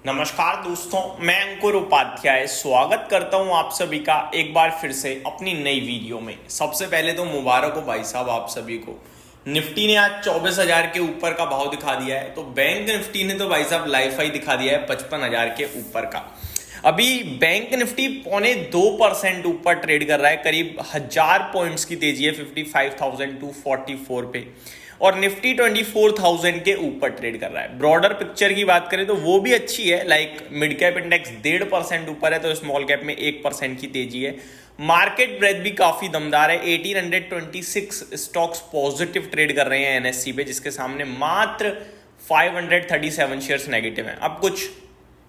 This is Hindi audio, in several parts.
नमस्कार दोस्तों, मैं अंकुर उपाध्याय स्वागत करता हूं आप सभी का एक बार फिर से अपनी नई वीडियो में। सबसे पहले तो मुबारक हो भाई साहब आप सभी को। निफ्टी ने आज 24,000 के ऊपर का भाव दिखा दिया है, तो बैंक निफ्टी ने तो भाई साहब लाइफ हाई दिखा दिया है 55,000 के ऊपर का। अभी बैंक निफ्टी 0.2% ऊपर ट्रेड कर रहा है, करीब 1000 पॉइंट्स की तेजी है 55,244 पे, और निफ्टी 24,000 के ऊपर ट्रेड कर रहा है। ब्रॉडर पिक्चर की बात करें तो वो भी अच्छी है, लाइक मिड कैप इंडेक्स 1.5% ऊपर है, तो स्मॉल कैप में 1% की तेजी है। मार्केट ब्रेथ भी काफी दमदार है, 1826 स्टॉक्स पॉजिटिव ट्रेड कर रहे हैं एनएससी पे, जिसके सामने मात्र 537 शेयर्स नेगेटिव हैं। अब कुछ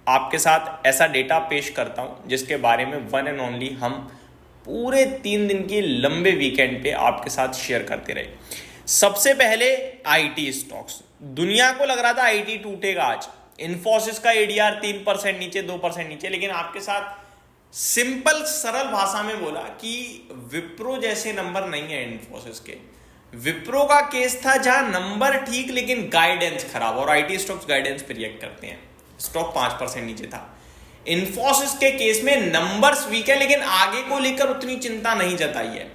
आपके साथ ऐसा डेटा पेश करता हूं जिसके बारे में वन एंड ओनली हम पूरे 3 दिन की लंबे वीकेंड पे आपके साथ शेयर करते रहे। सबसे पहले आईटी स्टॉक्स। दुनिया को लग रहा था आईटी टूटेगा आज, इन्फोसिस का एडीआर 3% नीचे, 2% नीचे, लेकिन आपके साथ सिंपल सरल भाषा में बोला कि विप्रो जैसे नंबर नहीं है इन्फोसिस के। विप्रो का केस था जहां नंबर ठीक लेकिन गाइडेंस खराब, और आईटी स्टॉक्स गाइडेंस पे रिएक्ट करते हैं। स्टॉक 5% नीचे था। इन्फोसिस के केस में नंबर्स वीक है लेकिन आगे को लेकर उतनी चिंता नहीं जताई है।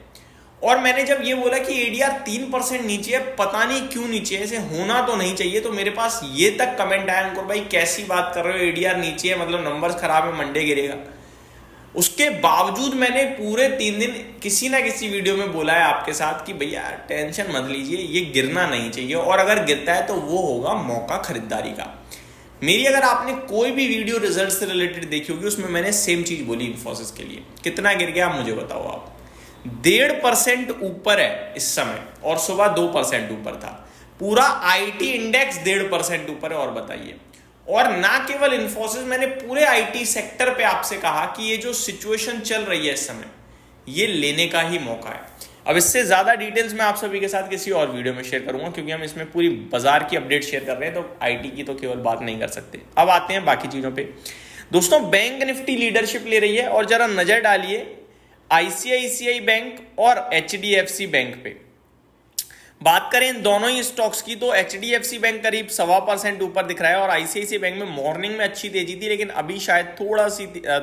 और मैंने जब ये बोला कि एडीआर 3% नीचे है, पता नहीं क्यों नीचे है, ऐसे होना तो नहीं चाहिए, तो मेरे पास ये तक कमेंट आया, अंकुर भाई कैसी बात कर रहे हो, एडीआर नीचे है मतलब नंबर्स खराब है, मंडे गिरेगा। उसके बावजूद मैंने पूरे 3 दिन किसी ना किसी वीडियो में बोला है आपके साथ कि भैया टेंशन मत लीजिए, ये गिरना नहीं चाहिए, और अगर गिरता है तो वो होगा मौका खरीदारी का। मेरी अगर आपने कोई भी वीडियो रिजल्ट से रिलेटेड देखी होगी, उसमें मैंने सेम चीज बोली इन्फोसिस के लिए। कितना गिर गया मुझे बताओ आप। 1.5% ऊपर है इस समय, और सुबह 2% ऊपर था। पूरा आईटी इंडेक्स 1.5% ऊपर है, और बताइए। और ना केवल इन्फोसिस, मैंने पूरे आईटी सेक्टर पे आपसे कहा कि ये जो सिचुएशन चल रही है इस समय, ये लेने का ही मौका है। अब इससे ज्यादा डिटेल्स मैं आप सभी के साथ किसी और वीडियो में शेयर करूंगा, क्योंकि हम इसमें पूरी बाजार की अपडेट शेयर कर रहे हैं, तो आईटी की तो केवल बात नहीं कर सकते। अब आते हैं बाकी चीजों पे। दोस्तों, बैंक निफ्टी लीडरशिप ले रही है, और जरा नजर डालिए आईसीआईसीआई बैंक और एचडीएफसी बैंक पे। बात करें इन दोनों ही स्टॉक्स की, तो एचडीएफसी बैंक करीब 1.25% ऊपर दिख रहा है, और आईसीआईसीआई बैंक में मॉर्निंग में अच्छी तेजी थी, लेकिन अभी शायद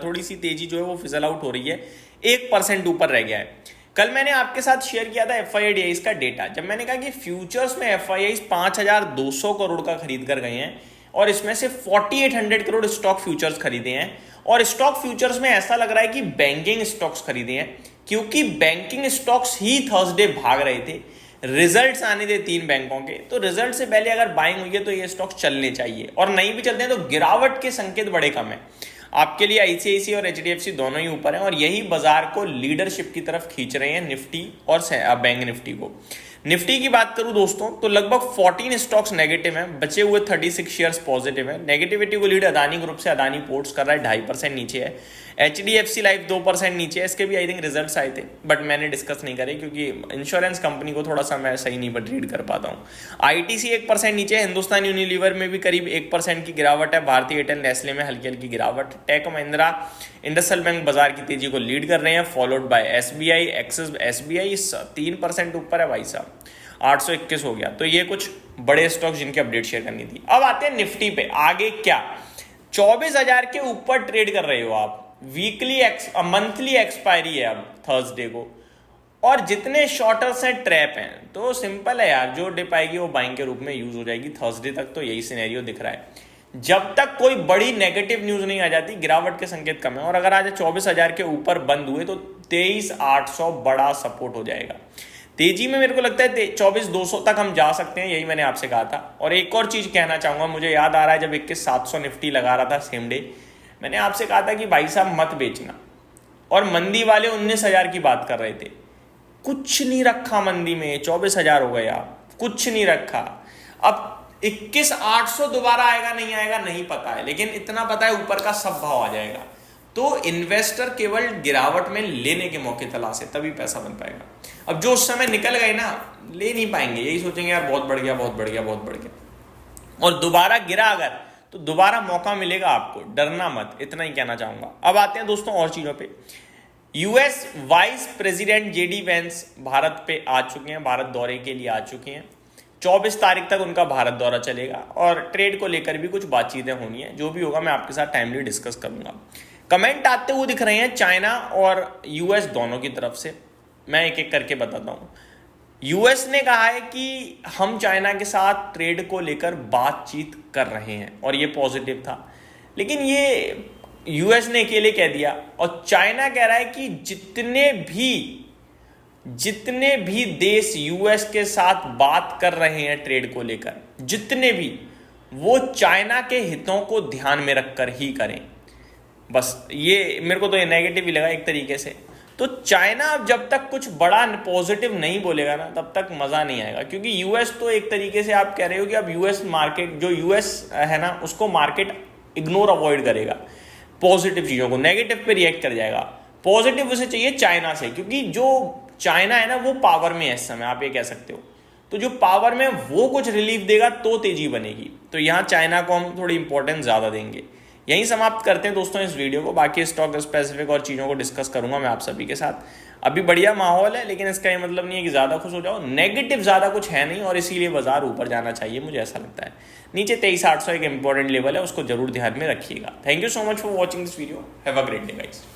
थोड़ी सी तेजी जो है वो फिजल आउट हो रही है, 1% ऊपर रह गया है। कल मैंने आपके साथ शेयर किया था एफआईआईडीआईज का डेटा, जब मैंने कहा कि फ्यूचर्स में एफआईआईज 5,200 करोड़ का खरीद कर गए हैं, और इसमें से 4,800 करोड़ स्टॉक फ्यूचर्स खरीदे हैं। और स्टॉक फ्यूचर्स में ऐसा लग रहा है कि बैंकिंग स्टॉक्स खरीदे हैं, क्योंकि बैंकिंग स्टॉक्स ही थर्सडे भाग रहे थे। रिजल्ट्स आने थे 3 बैंकों के, तो रिजल्ट से पहले अगर बाइंग हुई है तो ये स्टॉक चलने चाहिए, और नहीं भी चलते हैं तो गिरावट के संकेत बड़े कम है। आपके लिए आईसीआईसीआई और एचडीएफसी दोनों ही ऊपर हैं, और यही बाजार को लीडरशिप की तरफ खींच रहे हैं, निफ्टी और बैंक निफ्टी को। निफ्टी की बात करूं दोस्तों, तो लगभग 14 स्टॉक्स नेगेटिव हैं, बचे हुए 36 शेयर्स पॉजिटिव हैं। नेगेटिविटी को लीड अदानी ग्रुप से अदानी पोर्ट्स कर रहा है, 2.5% नीचे है। एचडीएफसी लाइफ 2% नीचे है, इसके भी आई थिंक रिजल्ट्स आए थे, बट मैंने डिस्कस नहीं करे, क्योंकि इंश्योरेंस कंपनी को थोड़ा सा मैं सही नहीं रीड कर पाता हूँ। आईटीसी 1% नीचे है। हिंदुस्तान यूनिलीवर में भी करीब 1% की गिरावट है। भारतीय एयरटेल नेस्ले में हल्की हल्की गिरावट। टेक महिंद्रा, इंडसइंड बैंक बाजार की तेजी को लीड कर रहे हैं, followed by SBI, axis. SBI 3% ऊपर है भाई साहब, 821 हो गया। तो ये कुछ बड़े स्टॉक जिनकी अपडेट शेयर करनी थी। अब आते हैं निफ्टी पे। आगे क्या, 24,000 के ऊपर ट्रेड कर रहे हो आप। मंथली एक्सपायरी है अब थर्सडे को, और जितने शॉर्टर्स हैं ट्रैप हैं, तो सिंपल है यार, जो डिप आएगी वो बाइंग के रूप में यूज हो जाएगी। थर्सडे तक तो यही सिनेरियो दिख रहा है, जब तक कोई बड़ी नेगेटिव न्यूज नहीं आ जाती, गिरावट के संकेत कम है। और अगर आज 24,000 के ऊपर बंद हुए तो 23,800 बड़ा सपोर्ट हो जाएगा। तेजी में मेरे को लगता है 24,200 तक हम जा सकते हैं, यही मैंने आपसे कहा था। और एक और चीज कहना चाहूंगा, मुझे याद आ रहा है जब 21,700 निफ्टी लगा रहा था सेम डे, मैंने आपसे कहा था कि भाई साहब मत बेचना, और मंदी वाले 19,000 की बात कर रहे थे। कुछ नहीं रखा मंदी में, 24,000 हो गया, कुछ नहीं रखा। अब 21,800 दोबारा आएगा नहीं आएगा नहीं पता है, लेकिन इतना पता है ऊपर का सब भाव आ जाएगा। तो इन्वेस्टर केवल गिरावट में लेने के मौके तलाशे, तभी पैसा बन पाएगा। अब जो उस समय निकल गए ना, ले नहीं पाएंगे, यही सोचेंगे यार बहुत बढ़ गया, बहुत बढ़ गया, बहुत बढ़ गया। और दोबारा गिरा अगर, तो दोबारा मौका मिलेगा आपको, डरना मत, इतना ही कहना चाहूंगा। अब आते हैं दोस्तों और चीजों पे। US vice president JD Vance Bharat पे आ चुके हैं, भारत दौरे के लिए आ चुके हैं। 24 तारीख तक उनका भारत दौरा चलेगा और ट्रेड को लेकर भी कुछ बातचीतें होनी है। जो भी होगा मैं आपके साथ टाइमली डिस्कस करूंगा। कमेंट आते हुए दिख रहे हैं चाइना और यूएस दोनों की तरफ से, मैं एक एक करके बताता हूं। यूएस ने कहा है कि हम चाइना के साथ ट्रेड को लेकर बातचीत कर रहे हैं और ये पॉजिटिव था, लेकिन ये यूएस ने अकेले कह दिया और चाइना कह रहा है कि जितने भी देश यूएस के साथ बात कर रहे हैं ट्रेड को लेकर, जितने भी, वो चाइना के हितों को ध्यान में रखकर ही करें। बस ये मेरे को तो ये नेगेटिव ही लगा एक तरीके से। तो चाइना अब जब तक कुछ बड़ा पॉजिटिव नहीं बोलेगा ना, तब तक मजा नहीं आएगा, क्योंकि यूएस तो एक तरीके से आप कह रहे हो कि अब यूएस मार्केट, जो यूएस है ना, उसको मार्केट इग्नोर अवॉइड करेगा, पॉजिटिव चीजों को, नेगेटिव पे रिएक्ट कर जाएगा। पॉजिटिव उसे चाहिए चाइना से, क्योंकि जो चाइना है ना वो पावर में है इस समय, आप ये कह सकते हो। तो जो पावर में वो कुछ रिलीफ देगा तो तेजी बनेगी। तो यहां चाइना को हम थोड़ी इंपॉर्टेंस ज्यादा देंगे। यहीं समाप्त करते हैं दोस्तों इस वीडियो को। बाकी स्टॉक स्पेसिफिक और चीजों को डिस्कस करूंगा मैं आप सभी के साथ। अभी बढ़िया माहौल है, लेकिन इसका ये मतलब नहीं है कि ज्यादा खुश हो जाओ। नेगेटिव ज्यादा कुछ है नहीं और इसीलिए बाजार ऊपर जाना चाहिए, मुझे ऐसा लगता है। नीचे 23,800 एक इंपॉर्टेंट लेवल है, उसको जरूर ध्यान में रखिएगा। Thank you so much for watching this video. Have a great day guys.